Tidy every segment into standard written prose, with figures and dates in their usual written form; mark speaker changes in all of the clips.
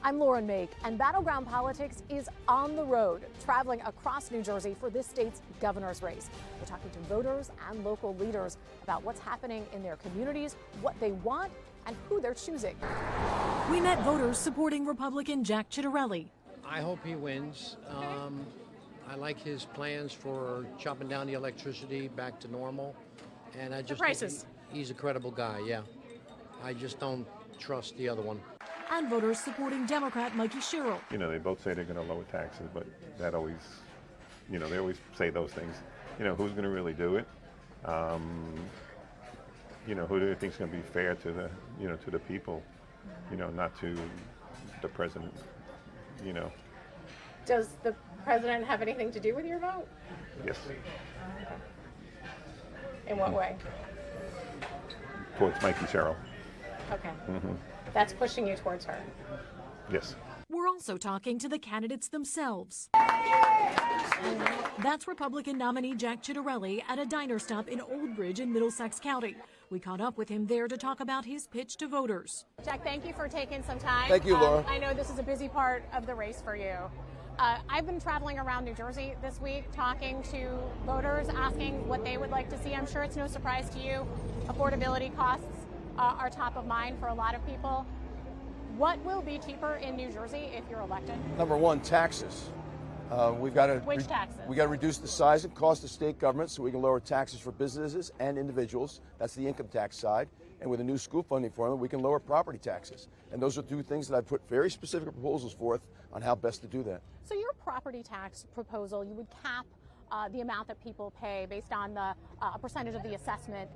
Speaker 1: I'm Lauren Mayk, and Battleground Politics is on the road, traveling across New Jersey for this state's governor's race. We're talking to voters and local leaders about what's happening in their communities, what they want, and who they're choosing.
Speaker 2: We met voters supporting Republican Jack Ciattarelli.
Speaker 3: I hope he wins. I like his plans for chopping down the electricity back to normal. And I just think he's a credible guy, yeah. I just don't trust the other one.
Speaker 2: And voters supporting Democrat Mikie Sherrill.
Speaker 4: You know, they both say they're going to lower taxes, but that always, you know, they always say those things. You know, who's going to really do it? You know, who do you think is going to be fair to the, you know, to the people? You know, not to the president. You know.
Speaker 1: Does the president have anything to do with your vote?
Speaker 4: Yes.
Speaker 1: In what way?
Speaker 4: Towards Mikie Sherrill.
Speaker 1: Okay. That's pushing you towards her.
Speaker 4: Yes.
Speaker 2: We're also talking to the candidates themselves. That's Republican nominee Jack Ciattarelli at a diner stop in Old Bridge in Middlesex County. We caught up with him there to talk about his pitch to voters.
Speaker 1: Jack, thank you for taking some time.
Speaker 5: Thank you, Laura.
Speaker 1: I know this is a busy part of the race for you. I've been traveling around New Jersey this week talking to voters, asking what they would like to see. I'm sure it's no surprise to you. Affordability costs are top of mind for a lot of people. What will be cheaper in New Jersey if you're elected?
Speaker 5: Number one, taxes. We've got to
Speaker 1: Which taxes?
Speaker 5: We got to reduce the size and cost of state government so we can lower taxes for businesses and individuals. That's the income tax side. And with a new school funding formula, we can lower property taxes. And those are two things that I've put very specific proposals forth on how best to do that.
Speaker 1: So your property tax proposal, you would cap the amount that people pay based on the percentage of the assessment.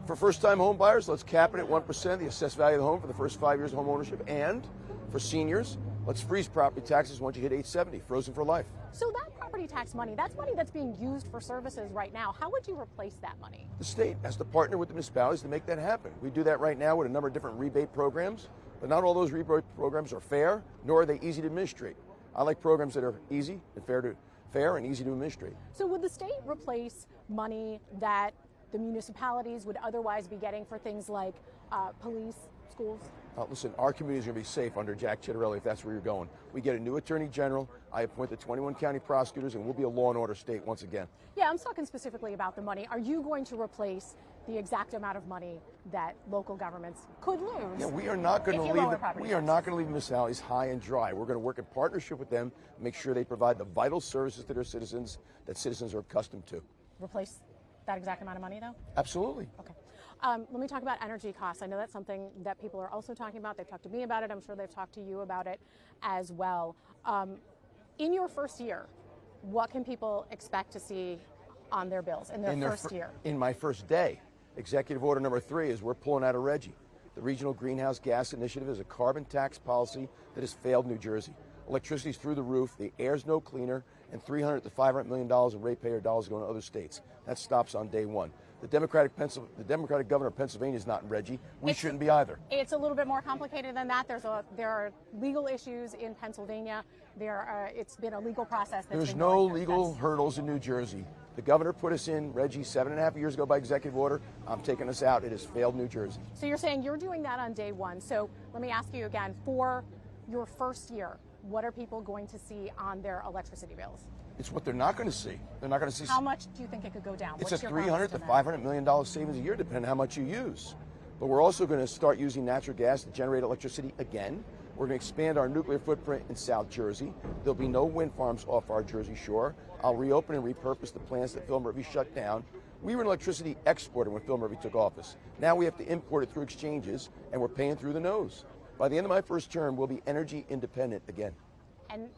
Speaker 5: For first-time home buyers, let's cap it at 1%, the assessed value of the home for the first 5 years of home ownership. And for seniors, let's freeze property taxes once you hit age 70, frozen for life.
Speaker 1: So that property tax money, that's money that's being used for services right now. How would you replace that money?
Speaker 5: The state has to partner with the municipalities to make that happen. We do that right now with a number of different rebate programs, but not all those rebate programs are fair, nor are they easy to administrate. I like programs that are easy and fair and easy to administrate.
Speaker 1: So would the state replace money that the municipalities would otherwise be getting for things like police, schools?
Speaker 5: Listen, our community is going to be safe under Jack Ciattarelli if that's where you're going. We get a new attorney general. I appoint the 21 county prosecutors, and we'll be a law and order state once again.
Speaker 1: Yeah, I'm talking specifically about the money. Are you going to replace the exact amount of money that local governments could lose?
Speaker 5: Yeah, we are not going to leave the municipalities high and dry. We're going to work in partnership with them, make sure they provide the vital services to their citizens that citizens are accustomed to.
Speaker 1: Replace that exact amount of money, though?
Speaker 5: Absolutely.
Speaker 1: Okay. Let me talk about energy costs. I know that's something that people are also talking about. They've talked to me about it. I'm sure they've talked to you about it as well. In your first year, what can people expect to see on their bills in their first year?
Speaker 5: In my first day, Executive Order number 3 is we're pulling out of RGGI. The Regional Greenhouse Gas Initiative is a carbon tax policy that has failed New Jersey. Electricity's through the roof, the air's no cleaner, and $300 to $500 million in ratepayer dollars going to other states. That stops on day one. The Democratic governor of Pennsylvania is not in RGGI. We shouldn't be either.
Speaker 1: It's a little bit more complicated than that. There are legal issues in Pennsylvania. It's been a legal process.
Speaker 5: There's no legal hurdles in New Jersey. The governor put us in RGGI 7.5 years ago by executive order. I'm taking us out. It has failed New Jersey.
Speaker 1: So you're saying you're doing that on day one. So let me ask you again, for your first year, what are people going to see on their electricity bills?
Speaker 5: It's what they're not going to see. They're not going to see.
Speaker 1: How much do you think it could go down?
Speaker 5: It's a $300 to $500 million savings a year, depending on how much you use. But we're also going to start using natural gas to generate electricity again. We're going to expand our nuclear footprint in South Jersey. There'll be no wind farms off our Jersey shore. I'll reopen and repurpose the plants that Phil Murphy shut down. We were an electricity exporter when Phil Murphy took office. Now we have to import it through exchanges, and we're paying through the nose. By the end of my first term, we'll be energy independent again.
Speaker 1: And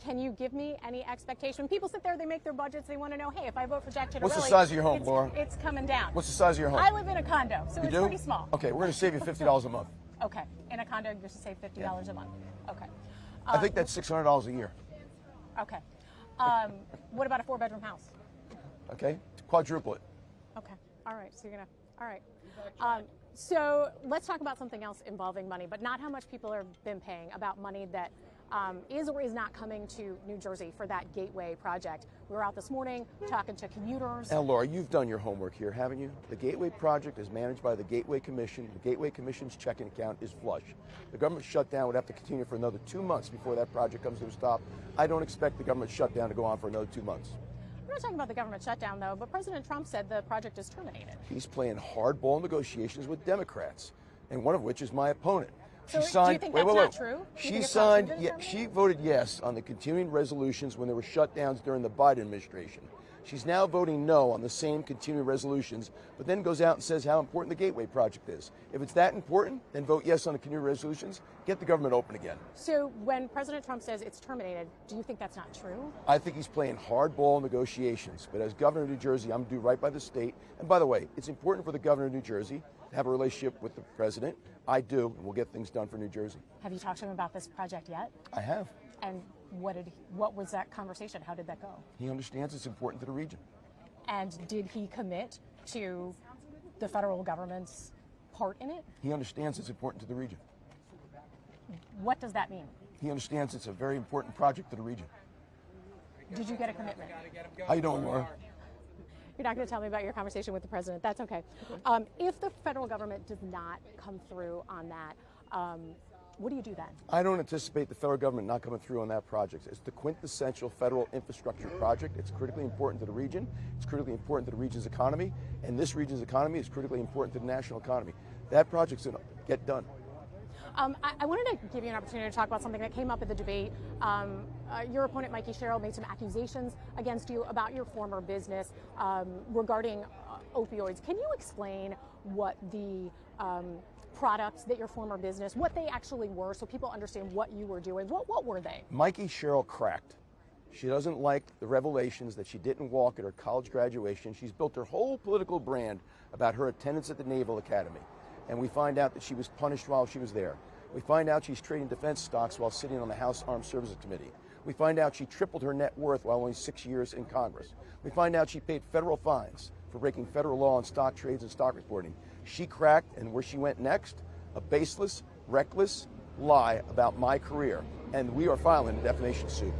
Speaker 1: can you give me any expectation? When people sit there, they make their budgets, they want to know, hey, if I vote for Jack Ciattarelli,
Speaker 5: what's the size of your home, Laura?
Speaker 1: It's coming down.
Speaker 5: What's the size of your home?
Speaker 1: I live in a condo, so it's pretty small.
Speaker 5: Okay, we're going to save you $50 a month.
Speaker 1: Okay, in a condo, you're to save $50 a month. Okay.
Speaker 5: I think that's $600 a year.
Speaker 1: Okay. What about a 4-bedroom house?
Speaker 5: Okay, quadruple it.
Speaker 1: Okay. All right. So you're gonna. All right. So let's talk about something else involving money, but not how much people have been paying, about money that is or is not coming to New Jersey for that gateway project. We were out this morning talking to commuters.
Speaker 5: Now, Laura, you've done your homework here, haven't you? The Gateway project is managed by the Gateway Commission. The Gateway Commission's checking account is flush. The government shutdown would have to continue for another 2 months before that project comes to a stop. I don't expect the government shutdown to go on for another 2 months.
Speaker 1: We're not talking about the government shutdown, though, but President Trump said the project is terminated.
Speaker 5: He's playing hardball negotiations with Democrats, and one of which is my opponent.
Speaker 1: So do you think that's not true?
Speaker 5: She voted yes on the continuing resolutions when there were shutdowns during the Biden administration. She's now voting no on the same continuing resolutions, but then goes out and says how important the Gateway project is. If it's that important, then vote yes on the continuing resolutions, get the government open again.
Speaker 1: So when President Trump says it's terminated, do you think that's not true?
Speaker 5: I think he's playing hardball negotiations, but as governor of New Jersey, I'm due right by the state. And by the way, it's important for the governor of New Jersey to have a relationship with the president. I do, and we'll get things done for New Jersey.
Speaker 1: Have you talked to him about this project yet?
Speaker 5: I have.
Speaker 1: And what was that conversation? How did that go?
Speaker 5: He understands it's important to the region.
Speaker 1: And did he commit to the federal government's part in it?
Speaker 5: He understands it's important to the region.
Speaker 1: What does that mean?
Speaker 5: He understands it's a very important project to the region.
Speaker 1: Did you get a commitment?
Speaker 5: How you doing, Laura?
Speaker 1: You're not going to tell me about your conversation with the president. That's okay. If the federal government does not come through on that, what do you do then?
Speaker 5: I don't anticipate the federal government not coming through on that project. It's the quintessential federal infrastructure project. It's critically important to the region. It's critically important to the region's economy. And this region's economy is critically important to the national economy. That project's going to get done.
Speaker 1: I wanted to give you an opportunity to talk about something that came up at the debate. Your opponent, Mikie Sherrill, made some accusations against you about your former business regarding opioids. Can you explain what the products that your former business, what they actually were, so people understand what you were doing? What were they?
Speaker 5: Mikie Sherrill cracked. She doesn't like the revelations that she didn't walk at her college graduation. She's built her whole political brand about her attendance at the Naval Academy. And we find out that she was punished while she was there. We find out she's trading defense stocks while sitting on the House Armed Services Committee. We find out she tripled her net worth while only 6 years in Congress. We find out she paid federal fines for breaking federal law on stock trades and stock reporting. She cracked, and where she went next, a baseless, reckless lie about my career. And we are filing a defamation suit.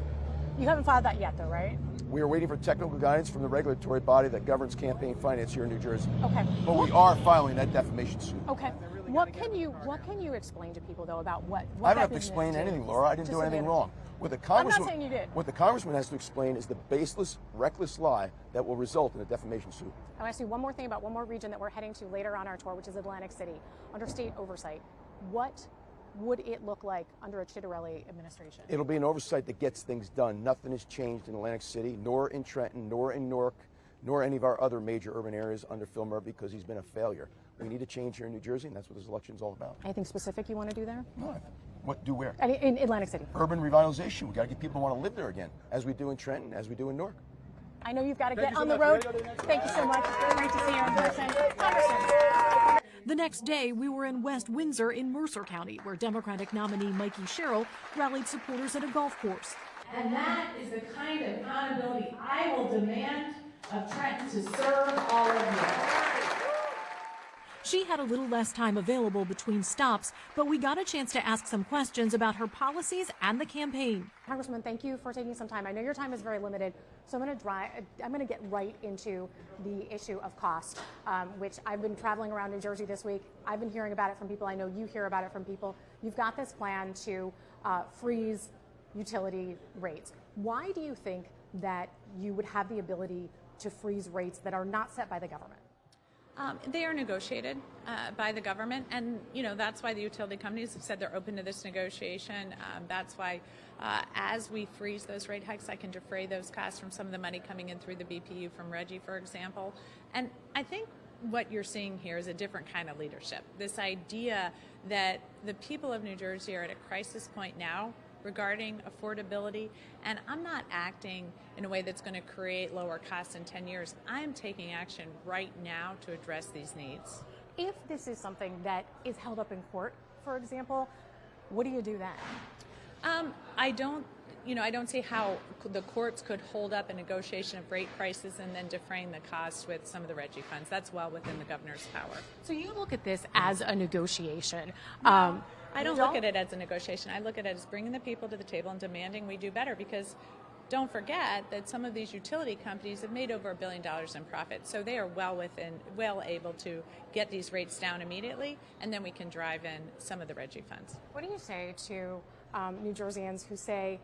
Speaker 1: You haven't filed that yet, though, right?
Speaker 5: We are waiting for technical guidance from the regulatory body that governs campaign finance here in New Jersey.
Speaker 1: Okay.
Speaker 5: But we are filing that defamation suit.
Speaker 1: Okay. What can you explain to people, though, about what
Speaker 5: I don't have to explain anything, Laura. I didn't do anything wrong. What the
Speaker 1: I'm not saying you did.
Speaker 5: What the congressman has to explain is the baseless, reckless lie that will result in a defamation suit.
Speaker 1: I want to ask you one more thing about one more region that we're heading to later on our tour, which is Atlantic City. Under state oversight, what would it look like under a Ciattarelli administration?
Speaker 5: It'll be an oversight that gets things done. Nothing has changed in Atlantic City, nor in Trenton, nor in Newark, nor any of our other major urban areas under Phil Murphy, because he's been a failure. We need a change here in New Jersey, and that's what this election is all about.
Speaker 1: Anything specific you want to do there?
Speaker 5: No. What, do where?
Speaker 1: In Atlantic City.
Speaker 5: Urban revitalization. We've got to get people who want to live there again, as we do in Trenton, as we do in Newark.
Speaker 1: I know you've got to get on the road. Thank you so much. Great to see you in person. Congressman.
Speaker 2: The next day, we were in West Windsor in Mercer County, where Democratic nominee Mikie Sherrill rallied supporters at a golf course.
Speaker 6: And that is the kind of accountability I will demand of Trenton to serve all of you.
Speaker 2: She had a little less time available between stops, but we got a chance to ask some questions about her policies and the campaign.
Speaker 1: Congressman, thank you for taking some time. I know your time is very limited, so I'm going to get right into the issue of cost, which I've been traveling around New Jersey this week. I've been hearing about it from people. I know you hear about it from people. You've got this plan to freeze utility rates. Why do you think that you would have the ability to freeze rates that are not set by the government?
Speaker 7: They are negotiated by the government, and that's why the utility companies have said they're open to this negotiation. That's why as we freeze those rate hikes, I can defray those costs from some of the money coming in through the BPU from Reggie, for example. And I think what you're seeing here is a different kind of leadership. This idea that the people of New Jersey are at a crisis point now regarding affordability, and I'm not acting in a way that's going to create lower costs in 10 years. I'm taking action right now to address these needs.
Speaker 1: If this is something that is held up in court, for example, what do you do then?
Speaker 7: I don't, I don't see how the courts could hold up a negotiation of rate prices and then defraying the cost with some of the RGGI funds. That's well within the governor's power.
Speaker 1: So you look at this as a negotiation.
Speaker 7: I don't look at it as a negotiation. I look at it as bringing the people to the table and demanding we do better, because don't forget that some of these utility companies have made over $1 billion in profit. So they are well able to get these rates down immediately, and then we can drive in some of the RGGI funds.
Speaker 1: What do you say to New Jerseyans who say,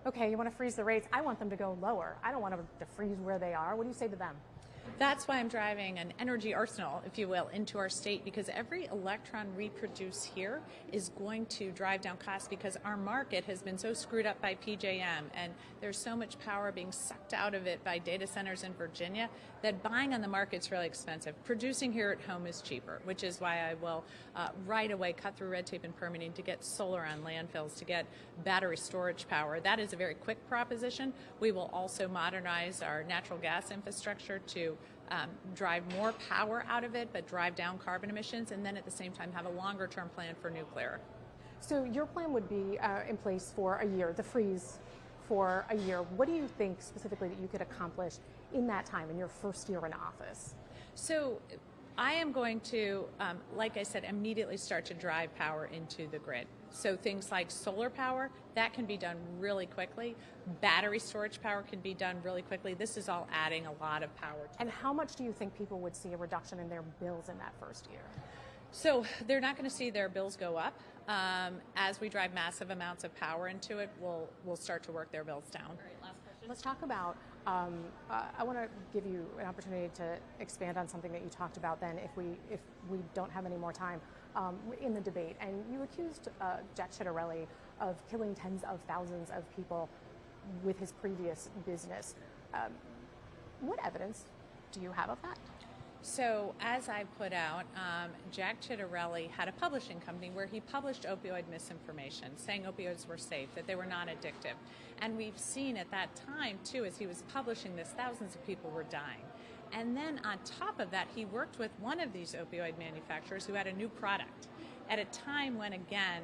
Speaker 1: okay, you want to freeze the rates? I want them to go lower. I don't want them to freeze where they are. What do you say to them?
Speaker 7: That's why I'm driving an energy arsenal, if you will, into our state, because every electron we produce here is going to drive down costs, because our market has been so screwed up by PJM, and there's so much power being sucked out of it by data centers in Virginia that buying on the market's really expensive. Producing here at home is cheaper, which is why I will right away cut through red tape and permitting to get solar on landfills, to get battery storage power. That is a very quick proposition. We will also modernize our natural gas infrastructure to drive more power out of it, but drive down carbon emissions, and then at the same time have a longer term plan for nuclear.
Speaker 1: So your plan would be in place for a year, the freeze for a year. What do you think specifically that you could accomplish in that time, in your first year in office?
Speaker 7: So I am going to, like I said, immediately start to drive power into the grid. So things like solar power, that can be done really quickly. Battery storage power can be done really quickly. This is all adding a lot of power.
Speaker 1: And how much do you think people would see a reduction in their bills in that first year?
Speaker 7: So they're not going to see their bills go up. As we drive massive amounts of power into it, we'll start to work their bills down. All right, last question.
Speaker 1: Let's talk about, I want to give you an opportunity to expand on something that you talked about then, if we don't have any more time, in the debate. And you accused Jack Ciattarelli of killing tens of thousands of people with his previous business. What evidence do you have of that?
Speaker 7: So as I put out, Jack Ciattarelli had a publishing company where he published opioid misinformation, saying opioids were safe, that they were not addictive. And we've seen at that time, too, as he was publishing this, thousands of people were dying. And then on top of that, he worked with one of these opioid manufacturers who had a new product at a time when, again,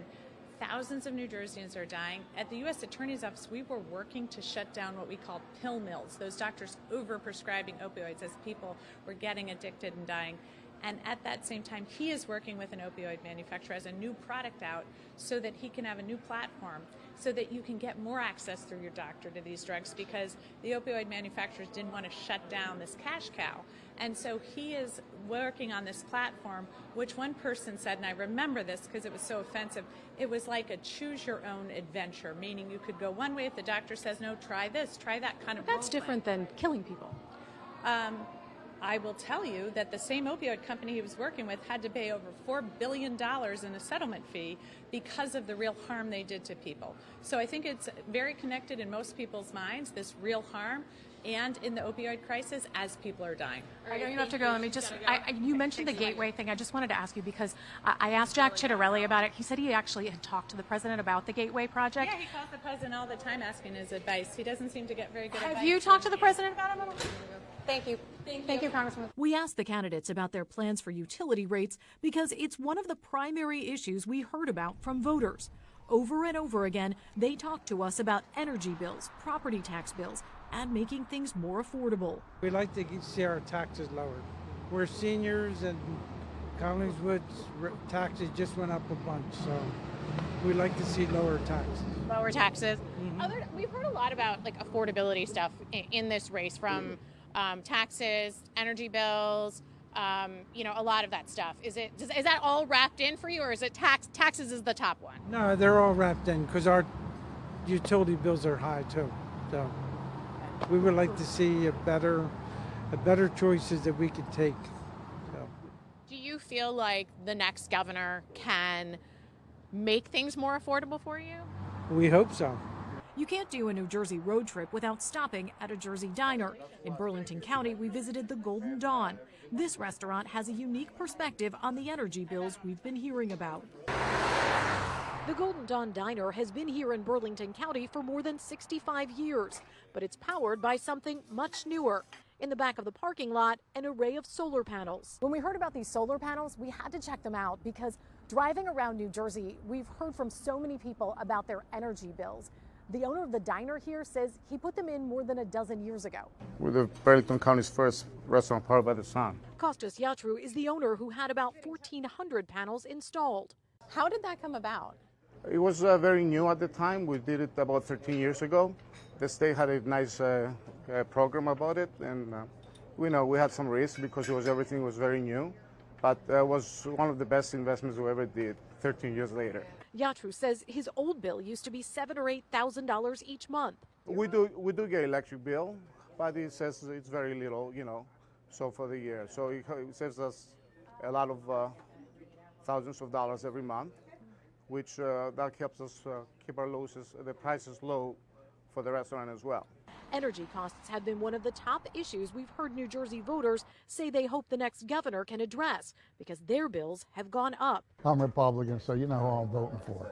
Speaker 7: thousands of New Jerseyans are dying. At the U.S. Attorney's Office, we were working to shut down what we call pill mills, those doctors over-prescribing opioids as people were getting addicted and dying. And at that same time, he is working with an opioid manufacturer as a new product out so that he can have a new platform so that you can get more access through your doctor to these drugs, because the opioid manufacturers didn't want to shut down this cash cow. And so he is working on this platform, which one person said, and I remember this because it was so offensive, it was like a choose your own adventure, meaning you could go one way if the doctor says no, try this, try that kind of.
Speaker 1: That's different than killing people.
Speaker 7: I will tell you that the same opioid company he was working with had to pay over $4 billion in a settlement fee because of the real harm they did to people. So I think it's very connected in most people's minds, this real harm, and in the opioid crisis as people are dying.
Speaker 1: I know you have to go. Let me just, you mentioned the gateway thing. I just wanted to ask you, because I asked Jack Ciattarelli about it. He said he actually had talked to the president about the gateway project.
Speaker 7: Yeah, he calls the president all the time asking his advice. He doesn't seem to get very good advice.
Speaker 1: Have you talked to the president about it? Thank you. Thank you, Congressman.
Speaker 2: We asked the candidates about their plans for utility rates because it's one of the primary issues we heard about from voters. Over and over again, they talked to us about energy bills, property tax bills, and making things more affordable.
Speaker 8: We'd like to see our taxes lowered. We're seniors, and Collingswood's taxes just went up a bunch, so we'd like to see lower taxes.
Speaker 1: Lower taxes. Mm-hmm. We've heard a lot about like affordability stuff in this race, from taxes, energy bills, a lot of that stuff. Is that all wrapped in for you, or is it taxes is the top one?
Speaker 8: No, they're all wrapped in because our utility bills are high too. So we would like to see a better choices that we could take. So.
Speaker 1: Do you feel like the next governor can make things more affordable for you?
Speaker 8: We hope so.
Speaker 2: You can't do a New Jersey road trip without stopping at a Jersey diner. In Burlington County, we visited the Golden Dawn. This restaurant has a unique perspective on the energy bills we've been hearing about. The Golden Dawn Diner has been here in Burlington County for more than 65 years, but it's powered by something much newer. In the back of the parking lot, an array of solar panels. When we heard about these solar panels, we had to check them out because driving around New Jersey, we've heard from so many people about their energy bills. The owner of the diner here says he put them in more than a dozen years ago.
Speaker 9: We're the Burlington County's first restaurant powered by the sun.
Speaker 2: Jack Ciattarelli is the owner who had about 1,400 panels installed.
Speaker 1: How did that come about?
Speaker 9: It was very new at the time. We did it about 13 years ago. The state had a nice program about it, and we had some risk because everything was very new, but it was one of the best investments we ever did 13 years later.
Speaker 2: Ciattarelli says his old bill used to be $7,000 or $8,000 each month.
Speaker 9: We do get electric bill, but it says it's very little, so for the year. So it saves us a lot of thousands of dollars every month, which that helps us keep the prices low for the restaurant as well.
Speaker 2: Energy costs have been one of the top issues we've heard New Jersey voters say they hope the next governor can address because their bills have gone up.
Speaker 10: I'm Republican, so you know who I'm voting for.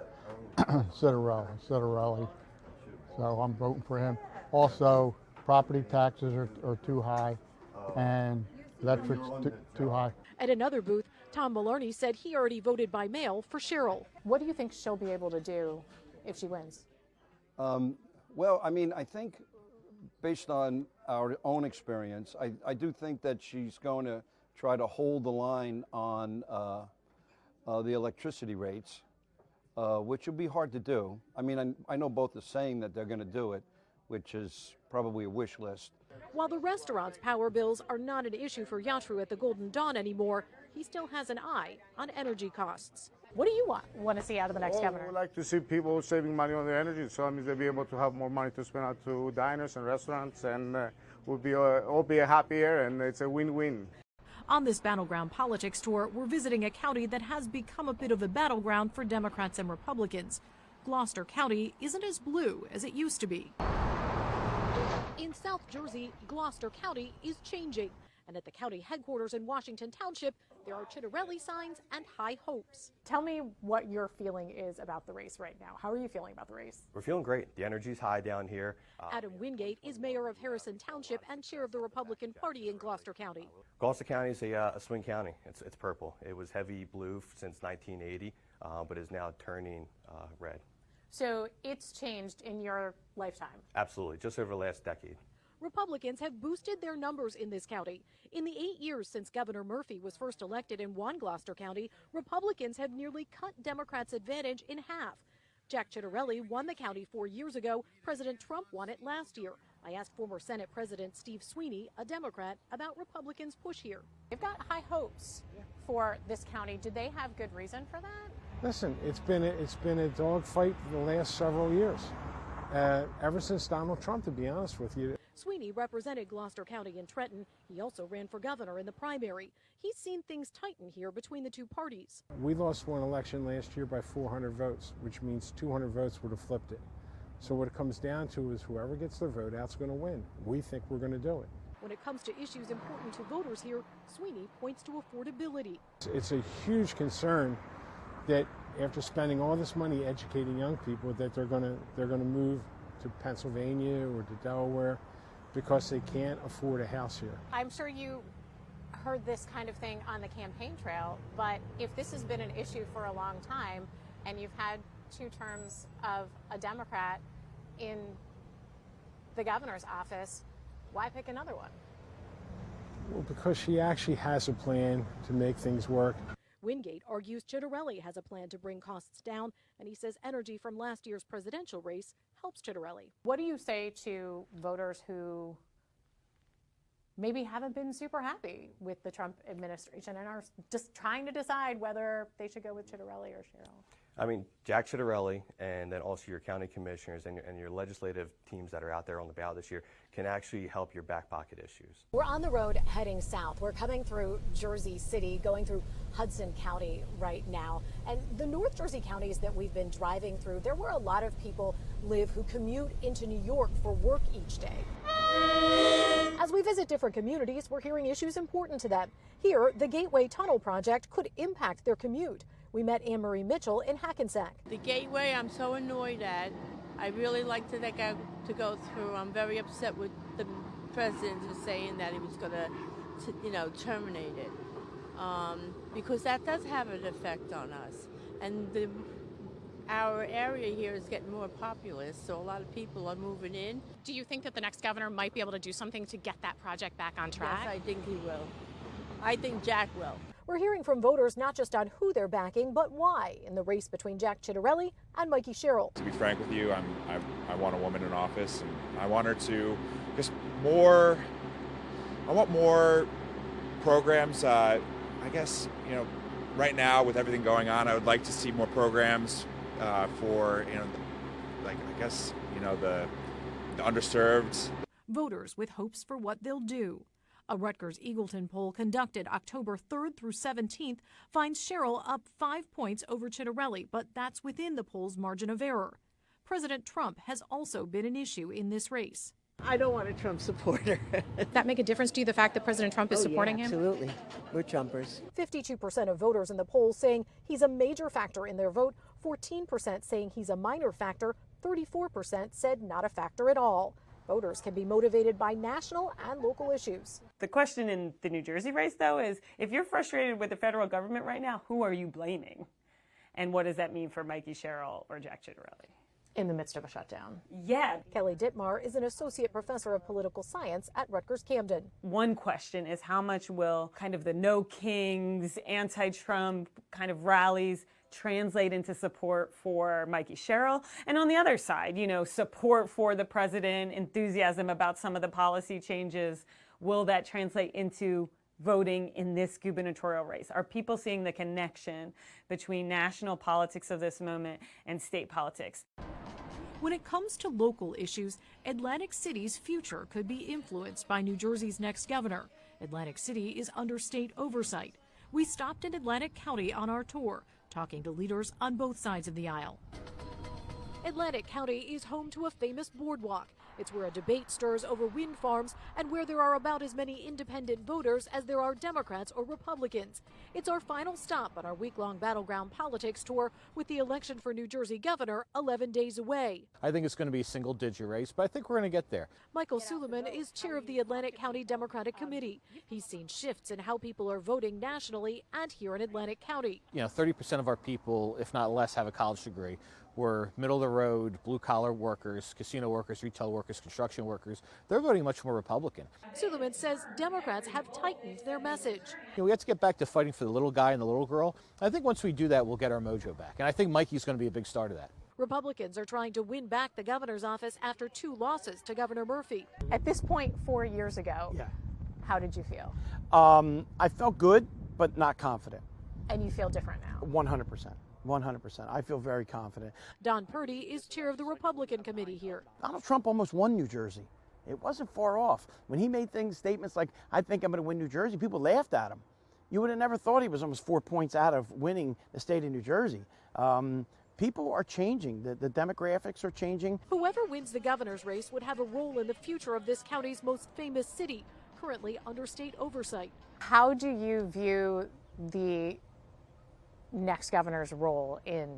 Speaker 10: Ciattarelli. So I'm voting for him. Also, property taxes are too high and electric's too high.
Speaker 2: At another booth, Tom Maloney said he already voted by mail for Sherrill.
Speaker 1: What do you think she'll be able to do if she wins?
Speaker 11: Well, I mean, I think based on our own experience, I do think that she's going to try to hold the line on the electricity rates, which will be hard to do. I mean, I know both are saying that they're going to do it, which is probably a wish list.
Speaker 2: While the restaurant's power bills are not an issue for Ciattarelli at the Golden Dawn anymore, he still has an eye on energy costs.
Speaker 1: What do you want to see out of the next governor?
Speaker 9: We'd like to see people saving money on their energy, so that means they'll be able to have more money to spend out to diners and restaurants, and we'll all be happier, and it's a win-win.
Speaker 2: On this Battleground Politics tour, we're visiting a county that has become a bit of a battleground for Democrats and Republicans. Gloucester County isn't as blue as it used to be. In South Jersey, Gloucester County is changing. And at the county headquarters in Washington Township, there are Ciattarelli signs and high hopes.
Speaker 1: Tell me what your feeling is about the race right now. How are you feeling about the race?
Speaker 12: We're feeling great. The energy's high down here.
Speaker 2: Adam Wingate is mayor of Harrison Township and chair of the Republican Party in Gloucester County.
Speaker 12: Gloucester County is a swing county. It's purple. It was heavy blue since 1980, but is now turning red.
Speaker 1: So it's changed in your lifetime?
Speaker 12: Absolutely, just over the last decade.
Speaker 2: Republicans have boosted their numbers in this county. In the 8 years since Governor Murphy was first elected and won Gloucester County, Republicans have nearly cut Democrats' advantage in half. Jack Ciattarelli won the county 4 years ago. President Trump won it last year. I asked former Senate President Steve Sweeney, a Democrat, about Republicans' push here.
Speaker 1: They've got high hopes for this county. Do they have good reason for that?
Speaker 8: Listen, it's been a dogfight for the last several years, ever since Donald Trump, to be honest with you.
Speaker 2: Sweeney represented Gloucester County in Trenton. He also ran for governor in the primary. He's seen things tighten here between the two parties.
Speaker 8: We lost one election last year by 400 votes, which means 200 votes would have flipped it. So what it comes down to is whoever gets their vote out's going to win. We think we're going to do it.
Speaker 2: When it comes to issues important to voters here, Sweeney points to affordability.
Speaker 8: It's a huge concern that after spending all this money educating young people that they're going to move to Pennsylvania or to Delaware because they can't afford a house here.
Speaker 1: I'm sure you heard this kind of thing on the campaign trail, but if this has been an issue for a long time and you've had 2 terms of a Democrat in the governor's office, why pick another one?
Speaker 8: Well, because she actually has a plan to make things work.
Speaker 2: Wingate argues Ciattarelli has a plan to bring costs down, and he says energy from last year's presidential race helps Ciattarelli.
Speaker 1: What do you say to voters who maybe haven't been super happy with the Trump administration and are just trying to decide whether they should go with Ciattarelli or Sherrill?
Speaker 12: I mean, Jack Ciattarelli and then also your county commissioners and your legislative teams that are out there on the ballot this year can actually help your back pocket issues.
Speaker 2: We're on the road heading south. We're coming through Jersey City, going through Hudson County right now. And the North Jersey counties that we've been driving through, there were a lot of people live who commute into New York for work each day. As we visit different communities, we're hearing issues important to them. Here, the Gateway Tunnel project could impact their commute. We met Anne Marie Mitchell in Hackensack.
Speaker 13: The Gateway, I'm so annoyed at. I really like to go through. I'm very upset with the president for saying that he was going to, terminate it, because that does have an effect on us. And our area here is getting more populous, so a lot of people are moving in.
Speaker 1: Do you think that the next governor might be able to do something to get that project back on track?
Speaker 13: Yes, I think he will. I think Jack will.
Speaker 2: We're hearing from voters not just on who they're backing, but why in the race between Jack Ciattarelli and Mikie Sherrill.
Speaker 14: To be frank with you, I want a woman in office, and I want her to just more. I want more programs. I guess, right now with everything going on, I would like to see more programs for, like, I guess, the underserved.
Speaker 2: Voters with hopes for what they'll do. A Rutgers Eagleton poll conducted October 3rd through 17th finds Sherrill up 5 points over Ciattarelli, but that's within the poll's margin of error. President Trump has also been an issue in this race.
Speaker 15: I don't want a Trump supporter.
Speaker 1: Does that make a difference to you, the fact that President Trump is supporting him?
Speaker 15: Absolutely. We're Trumpers.
Speaker 2: 52% of voters in the poll saying he's a major factor in their vote, 14% saying he's a minor factor, 34% said not a factor at all. Voters can be motivated by national and local issues.
Speaker 16: The question in the New Jersey race, though, is if you're frustrated with the federal government right now, who are you blaming? And what does that mean for Mikie Sherrill or Jack Ciattarelli?
Speaker 1: In the midst of a shutdown.
Speaker 16: Yeah.
Speaker 2: Kelly Dittmar is an associate professor of political science at Rutgers Camden.
Speaker 16: One question is how much will kind of the no kings, anti-Trump kind of rallies translate into support for Mikie Sherrill? And on the other side, support for the president, enthusiasm about some of the policy changes. Will that translate into voting in this gubernatorial race? Are people seeing the connection between national politics of this moment and state politics?
Speaker 2: When it comes to local issues, Atlantic City's future could be influenced by New Jersey's next governor. Atlantic City is under state oversight. We stopped in Atlantic County on our tour, talking to leaders on both sides of the aisle. Atlantic County is home to a famous boardwalk. It's where a debate stirs over wind farms and where there are about as many independent voters as there are Democrats or Republicans. It's our final stop on our week-long Battleground Politics tour with the election for New Jersey governor 11 days away.
Speaker 17: I think it's going to be a single-digit race, but I think we're going to get there.
Speaker 2: Michael Suleiman is chair of the Atlantic County Democratic Committee. He's seen shifts in how people are voting nationally and here in Atlantic County.
Speaker 17: 30% of our people, if not less, have a college degree. We're middle-of-the-road, blue-collar workers, casino workers, retail workers, construction workers. They're voting much more Republican.
Speaker 2: Suleiman says Democrats have tightened their message.
Speaker 17: We have to get back to fighting for the little guy and the little girl. I think once we do that, we'll get our mojo back. And I think Mikey's going to be a big start of that.
Speaker 2: Republicans are trying to win back the governor's office after 2 losses to Governor Murphy.
Speaker 1: At this point, 4 years ago, how did you feel?
Speaker 18: I felt good, but not confident.
Speaker 1: And you feel different now?
Speaker 18: 100%. 100%. I feel very confident.
Speaker 2: Don Purdy is chair of the Republican committee here.
Speaker 18: Donald Trump almost won New Jersey. It wasn't far off. When he made statements like, I think I'm going to win New Jersey, people laughed at him. You would have never thought he was almost 4 points out of winning the state of New Jersey. People are changing. The demographics are changing.
Speaker 2: Whoever wins the governor's race would have a role in the future of this county's most famous city, currently under state oversight.
Speaker 1: How do you view the next governor's role in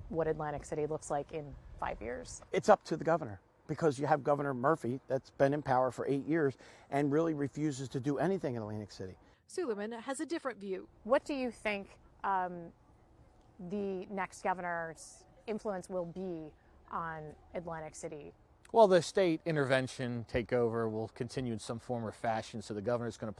Speaker 1: what Atlantic City looks like in 5 years?
Speaker 18: It's up to the governor, because you have Governor Murphy that's been in power for 8 years and really refuses to do anything in Atlantic City.
Speaker 2: Suleiman has a different view.
Speaker 1: What do you think the next governor's influence will be on Atlantic City?
Speaker 17: Well, the state intervention takeover will continue in some form or fashion, so the governor's going to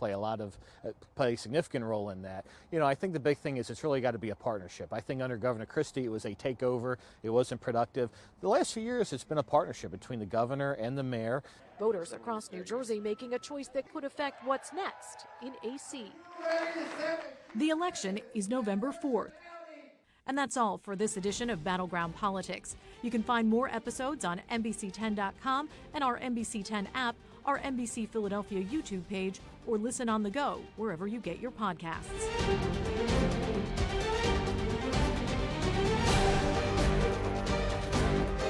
Speaker 17: play a significant role in that. I think the big thing is it's really got to be a partnership. I think under Governor Christie it was a takeover. It wasn't productive. The last few years it's been a partnership between the governor and the mayor.
Speaker 2: Voters across New Jersey making a choice that could affect what's next in AC. The election is November 4th. And that's all for this edition of Battleground Politics. You can find more episodes on NBC10.com and our NBC10 app, our NBC Philadelphia YouTube page, or listen on the go wherever you get your podcasts.